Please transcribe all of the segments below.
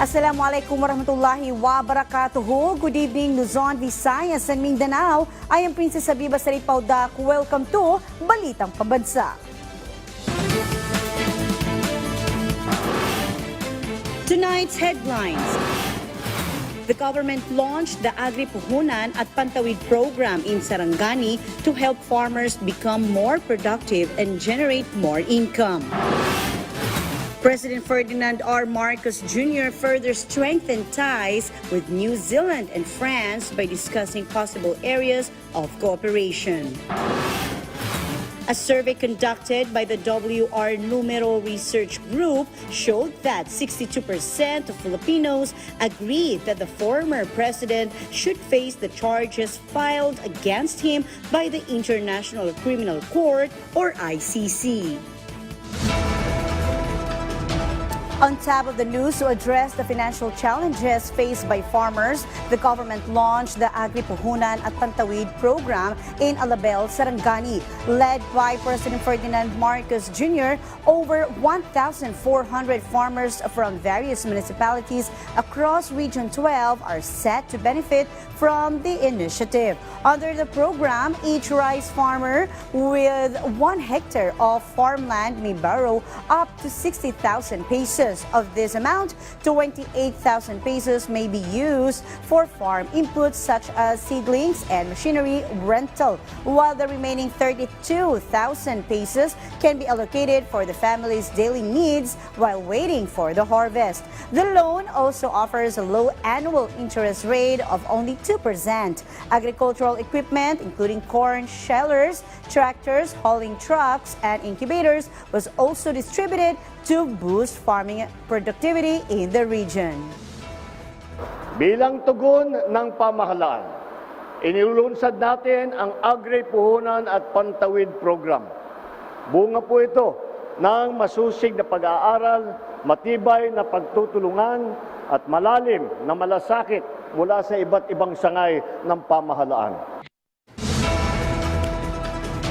Assalamualaikum warahmatullahi wabarakatuh. Good evening, Luzon, Visayas, and Mindanao. I am Princess Habiba Saripaudak. Welcome to Balitang Pambansa. Tonight's headlines. The government launched the Agri-Puhunan at Pantawid program in Sarangani to help farmers become more productive and generate more income. President Ferdinand R. Marcos Jr. further strengthened ties with New Zealand and France by discussing possible areas of cooperation. A survey conducted by the WR Numero Research Group showed that 62% of Filipinos agree that the former president should face the charges filed against him by the International Criminal Court or ICC. On top of the news, to address the financial challenges faced by farmers, the government launched the Agri-Puhunan at Pantawid program in Alabel, Sarangani. Led by President Ferdinand Marcos Jr., over 1,400 farmers from various municipalities across Region 12 are set to benefit from the initiative. Under the program, each rice farmer with 1 hectare of farmland may borrow up to 60,000 pesos. Of this amount, 28,000 pesos may be used for farm inputs such as seedlings and machinery rental, while the remaining 32,000 pesos can be allocated for the family's daily needs while waiting for the harvest. The loan also offers a low annual interest rate of only 2%. Agricultural equipment, including corn shellers, tractors, hauling trucks, and incubators, was also distributed to boost farming productivity in the region. Bilang tugon ng pamahalaan, inilulunsad natin ang Agri-Puhunan at Pantawid program. Bunga po ito ng masusig na pag-aaral, matibay na pagtutulungan at malalim na malasakit mula sa iba't ibang sangay ng pamahalaan.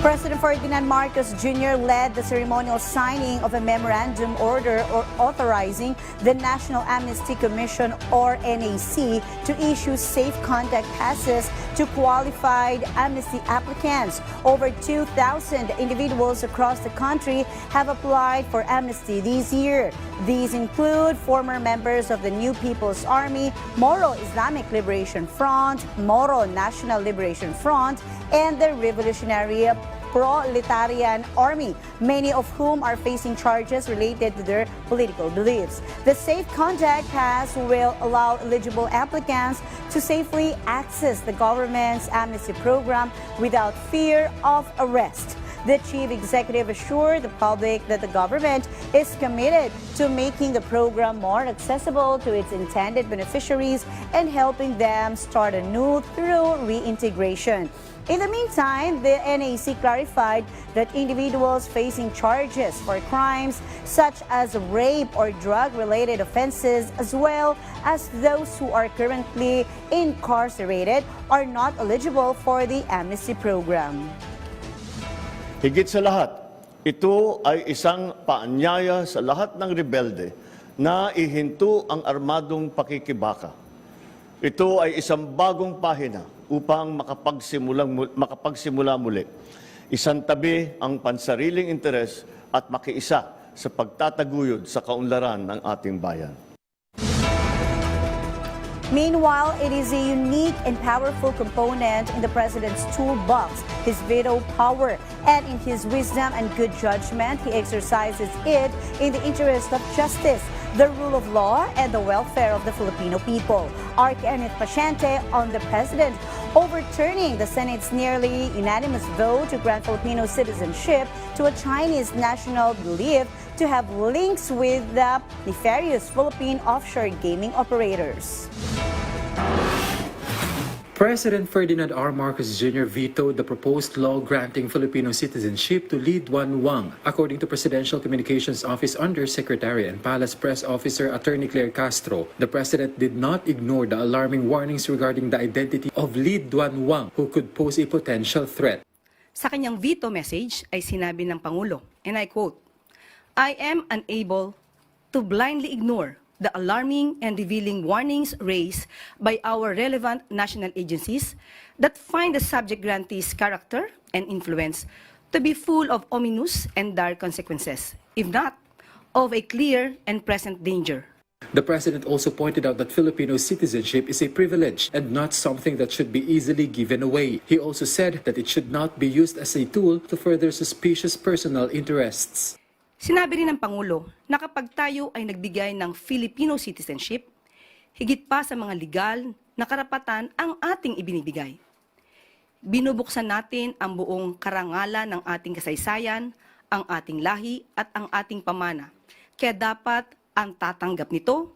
President Ferdinand Marcos Jr. led the ceremonial signing of a memorandum order authorizing the National Amnesty Commission or NAC to issue safe contact passes to qualified amnesty applicants. Over 2,000 individuals across the country have applied for amnesty this year. These include former members of the New People's Army, Moro Islamic Liberation Front, Moro National Liberation Front, and the Revolutionary Proletarian Army, many of whom are facing charges related to their political beliefs. The Safe Contact Pass will allow eligible applicants to safely access the government's amnesty program without fear of arrest. The chief executive assured the public that the government is committed to making the program more accessible to its intended beneficiaries and helping them start anew through reintegration. In the meantime, the NAC clarified that individuals facing charges for crimes such as rape or drug-related offenses, as well as those who are currently incarcerated, are not eligible for the amnesty program. Higit sa lahat, ito ay isang paanyaya sa lahat ng rebelde na ihinto ang armadong pakikibaka. Ito ay isang bagong pahina upang makapagsimula muli. Isantabi ang pansariling interes at makiisa sa pagtataguyod sa kaunlaran ng ating bayan. Meanwhile, it is a unique and powerful component in the president's toolbox, his veto power. And in his wisdom and good judgment, he exercises it in the interest of justice, the rule of law, and the welfare of the Filipino people. Kenneth Pasyente on the president overturning the Senate's nearly unanimous vote to grant Filipino citizenship to a Chinese national believed to have links with the nefarious Philippine offshore gaming operators. President Ferdinand R. Marcos Jr. vetoed the proposed law granting Filipino citizenship to Li Duan-Wang. According to Presidential Communications Office Undersecretary and Palace Press Officer Attorney Claire Castro, the President did not ignore the alarming warnings regarding the identity of Li Duan-Wang, who could pose a potential threat. Sa kanyang veto message ay sinabi ng Pangulo, and I quote, "I am unable to blindly ignore the alarming and revealing warnings raised by our relevant national agencies that find the subject grantee's character and influence to be full of ominous and dark consequences, if not of a clear and present danger. The president also pointed out that Filipino citizenship is a privilege and not something that should be easily given away. He also said that it should not be used as a tool to further suspicious personal interests. Sinabi rin ng Pangulo na kapag tayo ay nagbigay ng Filipino citizenship, higit pa sa mga legal na karapatan ang ating ibinibigay. Binubuksan natin ang buong karangalan ng ating kasaysayan, ang ating lahi at ang ating pamana. Kaya dapat ang tatanggap nito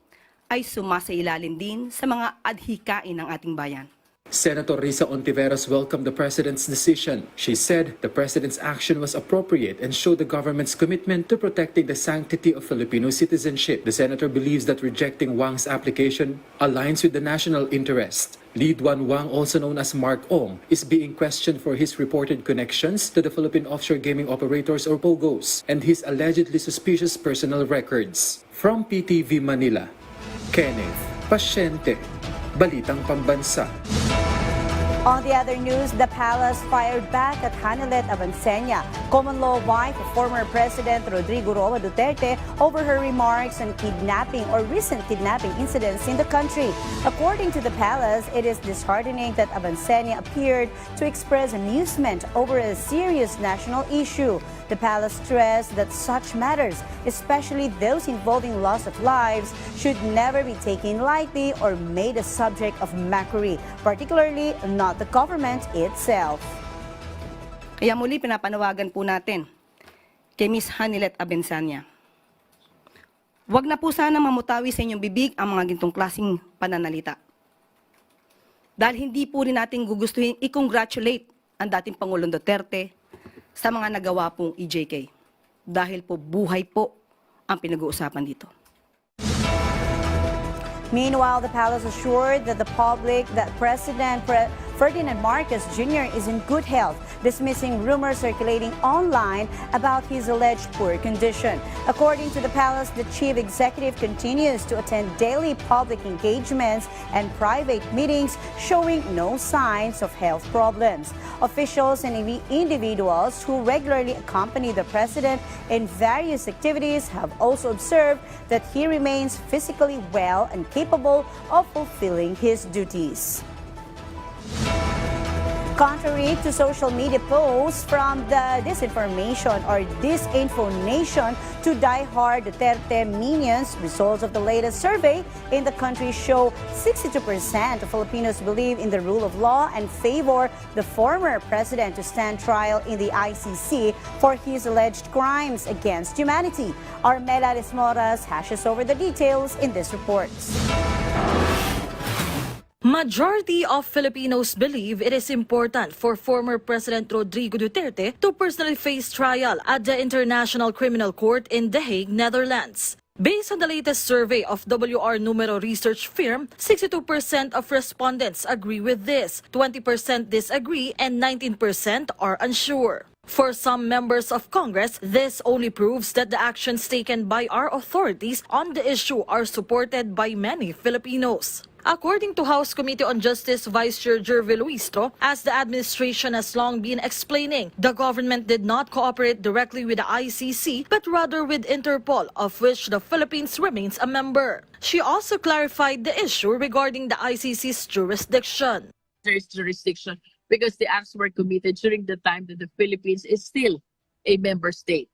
ay sumasailalim din sa mga adhikain ng ating bayan. Senator Risa Ontiveros welcomed the president's decision. She said the president's action was appropriate and showed the government's commitment to protecting the sanctity of Filipino citizenship. The senator believes that rejecting Wang's application aligns with the national interest. Lead One Wang, also known as Mark Ong, is being questioned for his reported connections to the Philippine offshore gaming operators or POGOs and his allegedly suspicious personal records. From PTV Manila, Kenneth Pasyente, Balitang Pambansa. On the other news, the palace fired back at Hanilet Avancenia, common law wife of former President Rodrigo Roa Duterte, over her remarks on kidnapping or recent kidnapping incidents in the country. According to the palace, it is disheartening that Avancenia appeared to express amusement over a serious national issue. The palace stressed that such matters, especially those involving loss of lives, should never be taken lightly or made a subject of mockery, particularly not the government itself. Kaya muli pinapanawagan po natin kay Ms. Hanilet Avancenia. Huwag na po sana mamutawi sa inyong bibig ang mga gintong klaseng pananalita. Dahil hindi po rin natin gugustuhin i-congratulate ang dating Pangulong Duterte sa mga nagawa pong EJK. Dahil po buhay po ang pinag-uusapan dito. Meanwhile, the palace assured that the public that President Ferdinand Marcos Jr. is in good health, dismissing rumors circulating online about his alleged poor condition. According to the palace, the chief executive continues to attend daily public engagements and private meetings, showing no signs of health problems. Officials and individuals who regularly accompany the president in various activities have also observed that he remains physically well and capable of fulfilling his duties. Contrary to social media posts from the disinformation or disinformation to die-hard Duterte minions, results of the latest survey in the country show 62% of Filipinos believe in the rule of law and favor the former president to stand trial in the ICC for his alleged crimes against humanity. Our Mela Moras hashes over the details in this report. Majority of Filipinos believe it is important for former President Rodrigo Duterte to personally face trial at the International Criminal Court in The Hague, Netherlands. Based on the latest survey of WR Numero research firm, 62% of respondents agree with this, 20% disagree, and 19% are unsure. For some members of Congress, this only proves that the actions taken by our authorities on the issue are supported by many Filipinos. According to House Committee on Justice Vice Chair Jervil Luistro, as the administration has long been explaining, the government did not cooperate directly with the ICC, but rather with Interpol, of which the Philippines remains a member. She also clarified the issue regarding the ICC's jurisdiction. There is jurisdiction because the acts were committed during the time that the Philippines is still a member state.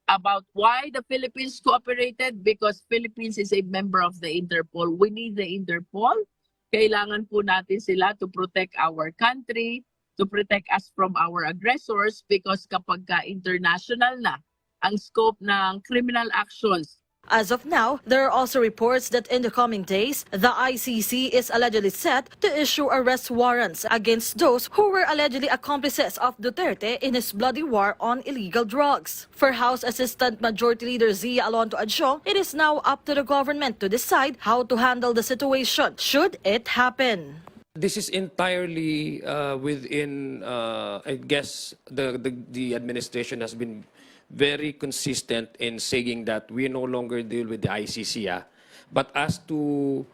About why the Philippines cooperated, because Philippines is a member of the Interpol. We need the Interpol. Kailangan po natin sila to protect our country, to protect us from our aggressors, because kapag international na ang scope ng criminal actions, As of now, there are also reports that in the coming days, the ICC is allegedly set to issue arrest warrants against those who were allegedly accomplices of Duterte in his bloody war on illegal drugs. For House Assistant Majority Leader Zia Alonto Adjong, it is now up to the government to decide how to handle the situation should it happen. This is entirely within, I guess, the administration has been very consistent in saying that we no longer deal with the ICC. But as to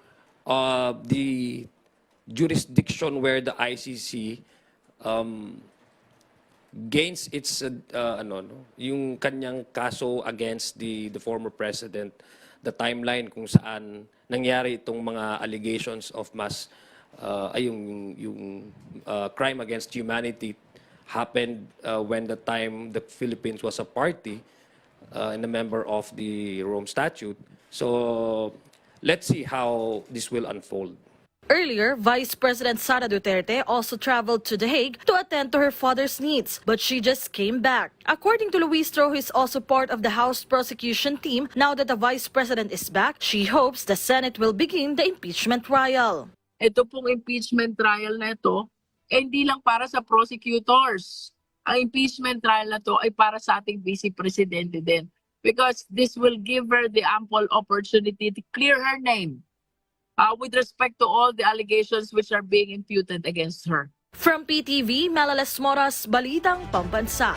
the jurisdiction where the ICC gains its yung kanyang kaso against the former president, the timeline kung saan nangyari itong mga allegations of yung crime against humanity happened when the time the Philippines was a party and a member of the Rome Statute. So let's see how this will unfold. Earlier, Vice President Sara Duterte also traveled to The Hague to attend to her father's needs, but she just came back. According to Luis Tro, who is also part of the House prosecution team, now that the Vice President is back, she hopes the Senate will begin the impeachment trial. Ito pong impeachment trial na ito, hindi lang para sa prosecutors. Ang impeachment trial na ito ay para sa ating Vice Presidente din. Because this will give her the ample opportunity to clear her name with respect to all the allegations which are being imputed against her. From PTV, Melales Moras, Balitang Pambansa.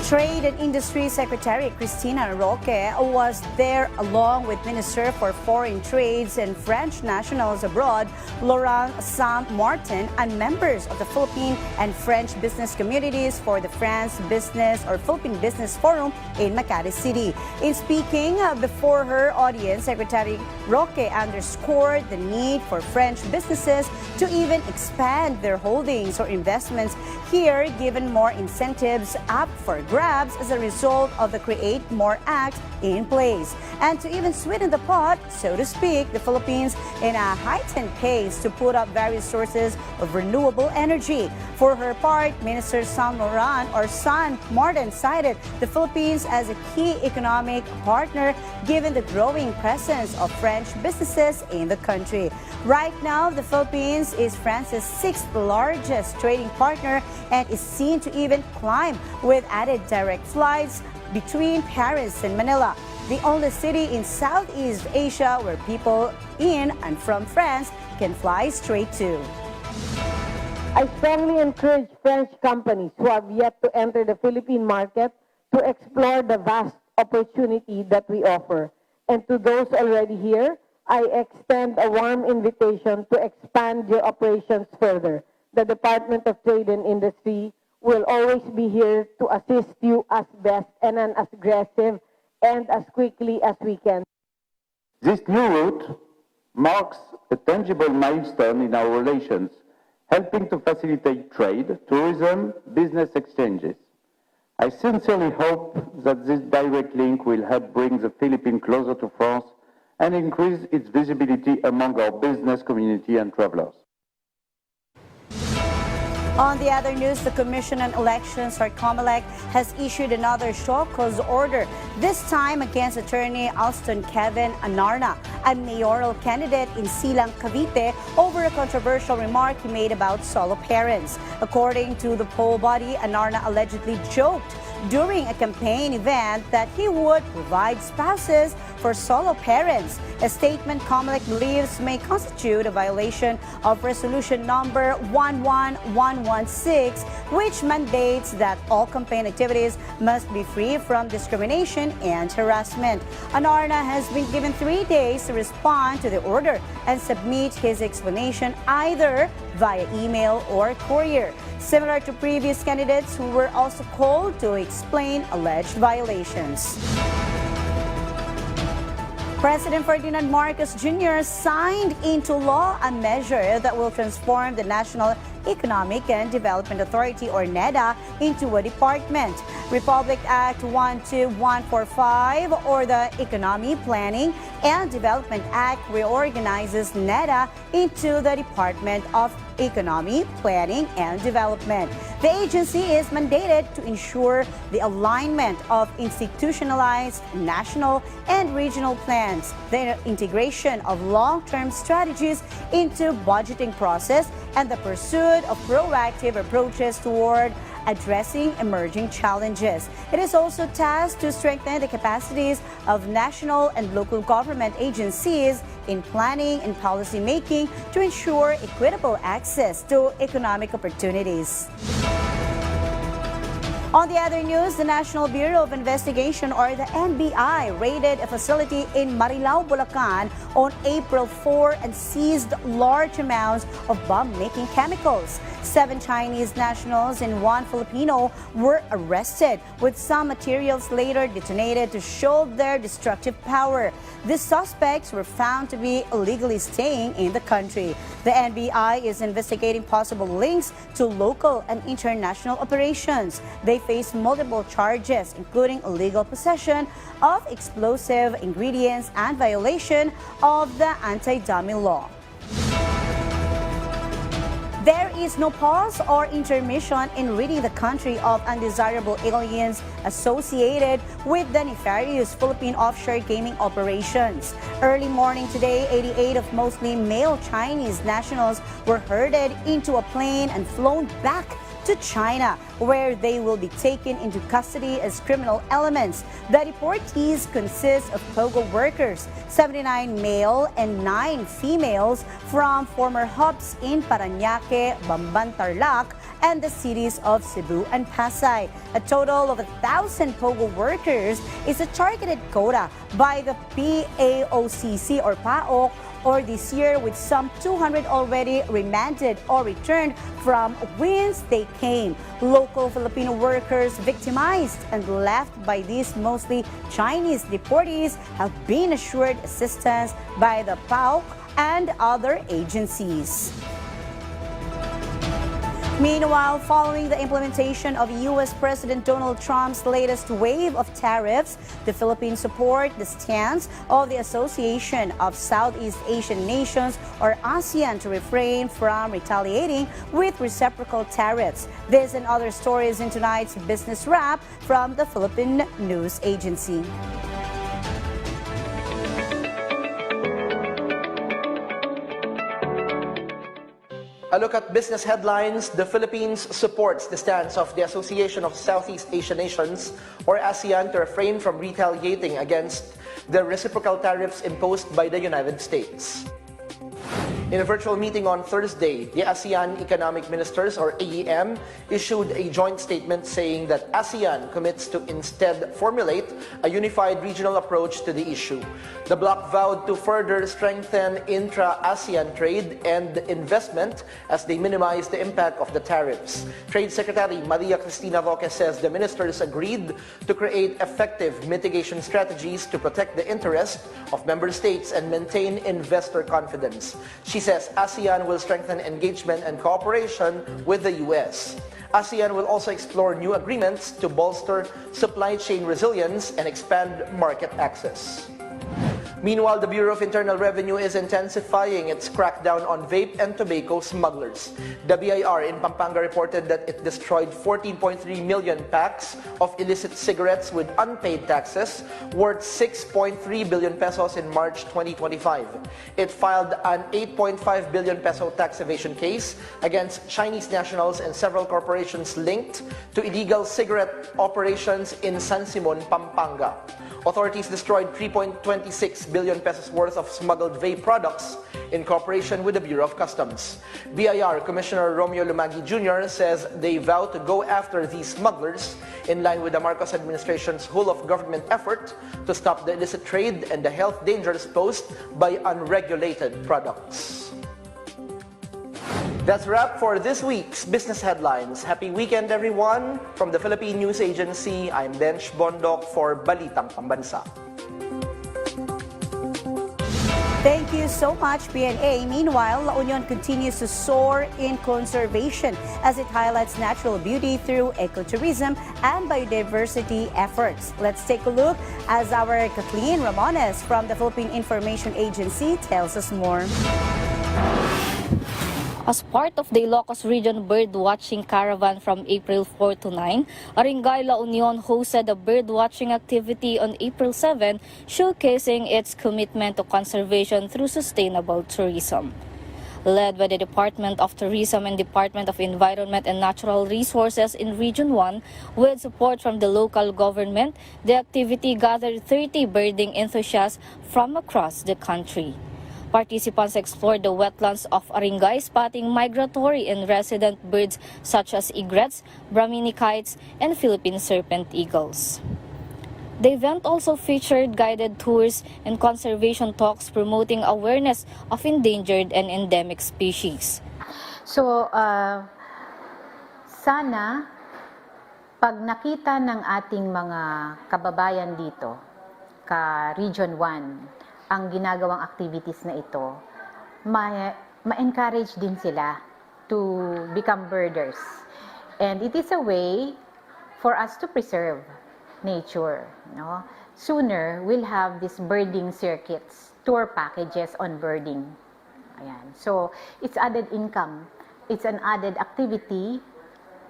Trade and Industry Secretary Cristina Roque was there along with Minister for Foreign Trades and French nationals abroad, Laurent Saint-Martin, and members of the Philippine and French business communities for the France Business or Philippine Business Forum in Makati City. In speaking before her audience, Secretary Roque underscored the need for French businesses to even expand their holdings or investments here, given more incentives up for grabs as a result of the Create More Act in place. And to even sweeten the pot, so to speak, the Philippines in a heightened pace to put up various sources of renewable energy. For her part, Minister Saint-Martin cited the Philippines as a key economic partner given the growing presence of French businesses in the country. Right now, the Philippines is France's sixth largest trading partner and is seen to even climb with added direct flights between Paris and Manila, the only city in Southeast Asia where people in and from France can fly straight to. I strongly encourage French companies who have yet to enter the Philippine market to explore the vast opportunity that we offer. And to those already here, I extend a warm invitation to expand your operations further. The Department of Trade and Industry will always be here to assist you as best and as aggressive and as quickly as we can. This new route marks a tangible milestone in our relations, helping to facilitate trade, tourism, business exchanges. I sincerely hope that this direct link will help bring the Philippines closer to France and increase its visibility among our business community and travelers. On the other news, the Commission on Elections, or Comelec, has issued another show cause order, this time against attorney Alston Kevin Anarna, a mayoral candidate in Silang, Cavite, over a controversial remark he made about solo parents. According to the poll body, Anarna allegedly joked during a campaign event that he would provide spouses for solo parents, a statement Comelec believes may constitute a violation of Resolution Number 11116, which mandates that all campaign activities must be free from discrimination and harassment. Anarna has been given 3 days to respond to the order and submit his explanation either via email or courier, similar to previous candidates who were also called to explain alleged violations. President Ferdinand Marcos Jr. signed into law a measure that will transform the National Economic and Development Authority, or NEDA, into a department. Republic Act 12145, or the Economy, Planning and Development Act, reorganizes NEDA into the Department of Economy, Planning and Development. The agency is mandated to ensure the alignment of institutionalized national and regional plans, the integration of long-term strategies into budgeting process, and the pursuit of proactive approaches toward addressing emerging challenges. It is also tasked to strengthen the capacities of national and local government agencies in planning and policy making to ensure equitable access to economic opportunities. On the other news, the National Bureau of Investigation, or the NBI, raided a facility in Marilao, Bulacan on April 4 and seized large amounts of bomb-making chemicals. 7 Chinese nationals and 1 Filipino were arrested, with some materials later detonated to show their destructive power. The suspects were found to be illegally staying in the country. The NBI is investigating possible links to local and international operations. They face multiple charges, including illegal possession of explosive ingredients and violation of the anti-dummy law. There is no pause or intermission in ridding the country of undesirable aliens associated with the nefarious Philippine offshore gaming operations. Early morning today, 88 of mostly male Chinese nationals were herded into a plane and flown back to China, where they will be taken into custody as criminal elements. The deportees consist of POGO workers, 79 male and 9 females from former hubs in Parañaque, Bamban, Tarlac, and the cities of Cebu and Pasay. A total of 1,000 POGO workers is a targeted quota by the PAOCC or PAOC or this year, with some 200 already remanded or returned from whence they came. Local Filipino workers victimized and left by these mostly Chinese deportees have been assured assistance by the PAOC and other agencies. Meanwhile, following the implementation of U.S. President Donald Trump's latest wave of tariffs, the Philippines support the stance of the Association of Southeast Asian Nations, or ASEAN, to refrain from retaliating with reciprocal tariffs. This and other stories in tonight's Business Wrap from the Philippine News Agency. A look at business headlines. The Philippines supports the stance of the Association of Southeast Asian Nations, or ASEAN, to refrain from retaliating against the reciprocal tariffs imposed by the United States. In a virtual meeting on Thursday, the ASEAN Economic Ministers, or AEM, issued a joint statement saying that ASEAN commits to instead formulate a unified regional approach to the issue. The bloc vowed to further strengthen intra-ASEAN trade and investment as they minimize the impact of the tariffs. Trade Secretary Maria Cristina Roque says the ministers agreed to create effective mitigation strategies to protect the interest of member states and maintain investor confidence. She says ASEAN will strengthen engagement and cooperation with the U.S. ASEAN will also explore new agreements to bolster supply chain resilience and expand market access. Meanwhile, the Bureau of Internal Revenue is intensifying its crackdown on vape and tobacco smugglers. The BIR in Pampanga reported that it destroyed 14.3 million packs of illicit cigarettes with unpaid taxes worth 6.3 billion pesos in March 2025. It filed an 8.5 billion peso tax evasion case against Chinese nationals and several corporations linked to illegal cigarette operations in San Simon, Pampanga. Authorities destroyed 3.26 billion pesos worth of smuggled vape products in cooperation with the Bureau of Customs. BIR Commissioner Romeo Lumagi Jr. says they vow to go after these smugglers in line with the Marcos administration's whole-of-government effort to stop the illicit trade and the health dangers posed by unregulated products. That's a wrap for this week's Business Headlines. Happy weekend, everyone. From the Philippine News Agency, I'm Dench Bondok for Balitang Pambansa. Thank you so much, PNA. Meanwhile, La Union continues to soar in conservation as it highlights natural beauty through ecotourism and biodiversity efforts. Let's take a look as our Kathleen Ramones from the Philippine Information Agency tells us more. As part of the Ilocos Region Birdwatching Caravan from April 4 to 9, Barangay La Union hosted a birdwatching activity on April 7, showcasing its commitment to conservation through sustainable tourism. Led by the Department of Tourism and Department of Environment and Natural Resources in Region 1, with support from the local government, the activity gathered 30 birding enthusiasts from across the country. Participants explored the wetlands of Arengay, spotting migratory and resident birds such as egrets, Brahminy kites, and Philippine serpent eagles. The event also featured guided tours and conservation talks promoting awareness of endangered and endemic species. So, sana pag nakita ng ating mga kababayan dito, ka-Region 1, ang ginagawang activities na ito, ma-encourage din sila to become birders. And it is a way for us to preserve nature. No? Sooner, we'll have these birding circuits, tour packages on birding. Ayan. So, it's added income. It's an added activity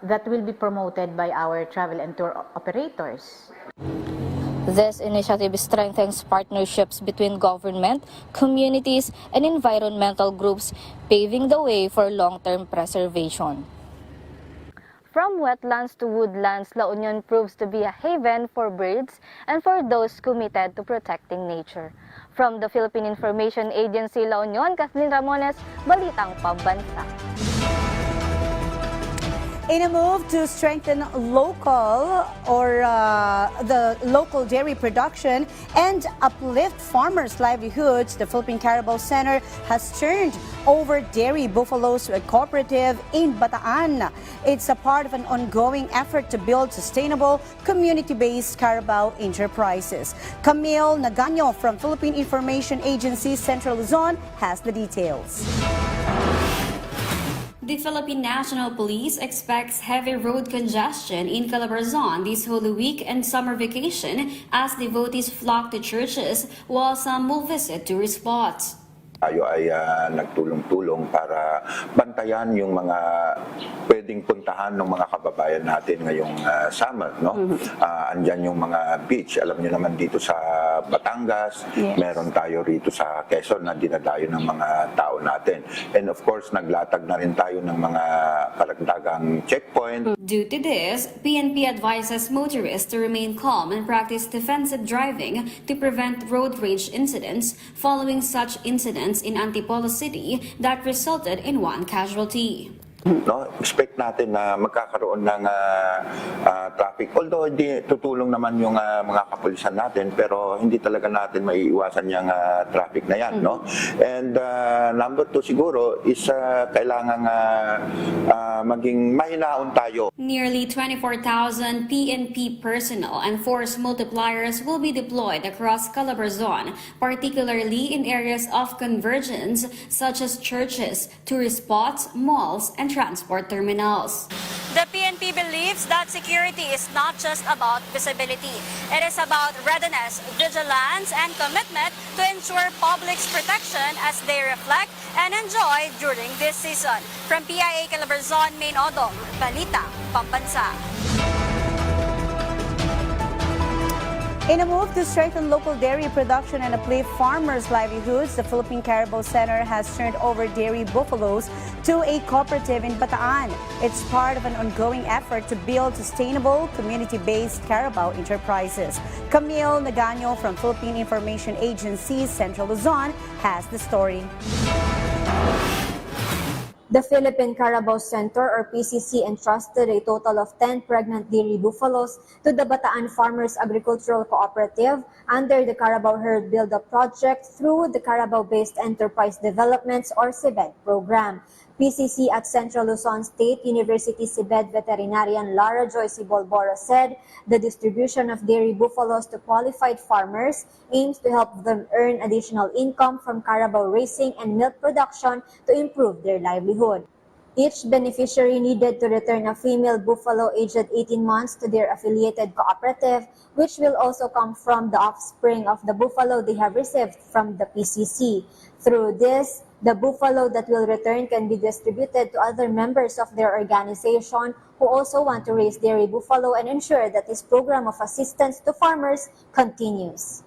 that will be promoted by our travel and tour operators. This initiative strengthens partnerships between government, communities, and environmental groups, paving the way for long-term preservation. From wetlands to woodlands, La Union proves to be a haven for birds and for those committed to protecting nature. From the Philippine Information Agency, La Union, Kathleen Ramones, Balitang Pambansa. In a move to strengthen local the local dairy production and uplift farmers' livelihoods, the Philippine Carabao Center has turned over dairy buffaloes to a cooperative in Bataan. It's a part of an ongoing effort to build sustainable, community-based Carabao enterprises. Camille Naganyo from Philippine Information Agency Central Luzon has the details. The Philippine National Police expects heavy road congestion in Calabarzon this Holy Week and summer vacation as devotees flock to churches while some will visit tourist spots. Tayo ay nagtulong-tulong para bantayan yung mga pwedeng puntahan ng mga kababayan natin ngayong summer, no? Andyan yung mga beach, alam niyo naman dito sa Batangas, yes. Meron tayo rito sa Quezon na dinadayo ng mga tao natin. And of course, naglatag na rin tayo ng mga karagdagang checkpoint. Due to this, PNP advises motorists to remain calm and practice defensive driving to prevent road rage incidents following such incidents in Antipolo City that resulted in one casualty. No, expect natin na magkakaroon ng traffic. Although hindi tutulong naman yung mga kapulisan natin, pero hindi talaga natin maiiwasan yung traffic na yan, no? And number 2 siguro is kailangan maging mahinaon tayo. Nearly 24,000 PNP personnel and force multipliers will be deployed across Calabarzon, particularly in areas of convergence such as churches, tourist spots, malls, and transport terminals. The PNP believes that security is not just about visibility. It is about readiness, vigilance, and commitment to ensure public's protection as they reflect and enjoy during this season. From PIA Calabarzon, Main Odong, Balitang Pambansa. In a move to strengthen local dairy production and uplift farmers' livelihoods, the Philippine Carabao Center has turned over dairy buffaloes to a cooperative in Bataan. It's part of an ongoing effort to build sustainable, community-based Carabao enterprises. Camille Naganyo from Philippine Information Agency Central Luzon has the story. The Philippine Carabao Center, or PCC, entrusted a total of 10 pregnant dairy buffaloes to the Bataan Farmers Agricultural Cooperative under the Carabao Herd Build-Up Project through the Carabao-Based Enterprise Developments, or CBED program. PCC at Central Luzon State University CBED veterinarian Lara Joyce Bolbora said the distribution of dairy buffaloes to qualified farmers aims to help them earn additional income from carabao raising and milk production to improve their livelihood. Each beneficiary needed to return a female buffalo aged 18 months to their affiliated cooperative, which will also come from the offspring of the buffalo they have received from the PCC. Through this, the buffalo that will return can be distributed to other members of their organization who also want to raise dairy buffalo and ensure that this program of assistance to farmers continues.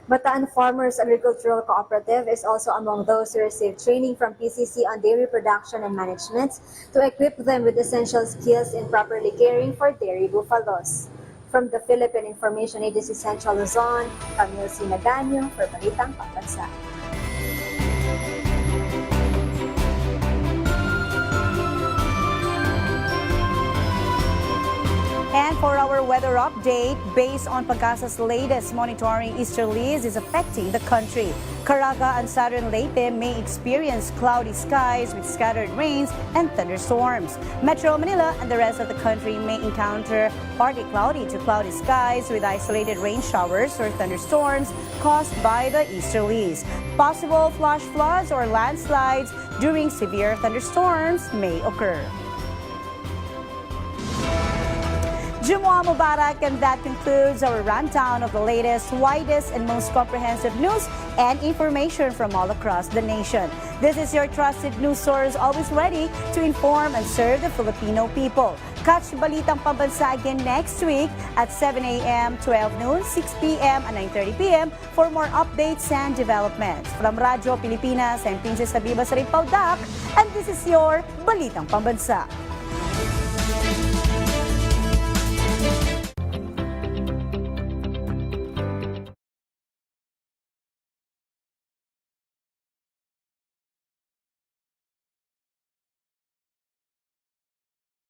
Bataan Farmers Agricultural Cooperative is also among those who received training from PCC on dairy production and management to equip them with essential skills in properly caring for dairy buffaloes. From the Philippine Information Agency Central Luzon, Camille Naganyo for Balitang Pambansa. for our weather update. Based on Pagasa's latest monitoring, easterlies is affecting the country. Caraga and southern Leyte may experience cloudy skies with scattered rains and thunderstorms. Metro Manila and the rest of the country may encounter partly cloudy to cloudy skies with isolated rain showers or thunderstorms caused by the easterlies. Possible flash floods or landslides during severe thunderstorms may occur. Jumu'ah Mubarak, and that concludes our rundown of the latest, widest, and most comprehensive news and information from all across the nation. This is your trusted news source, always ready to inform and serve the Filipino people. Catch Balitang Pambansa again next week at 7 a.m., 12 noon, 6 p.m., and 9:30 p.m. for more updates and developments. From Radyo Pilipinas, I'm Princess Habiba Saripaudak, and this is your Balitang Pambansa.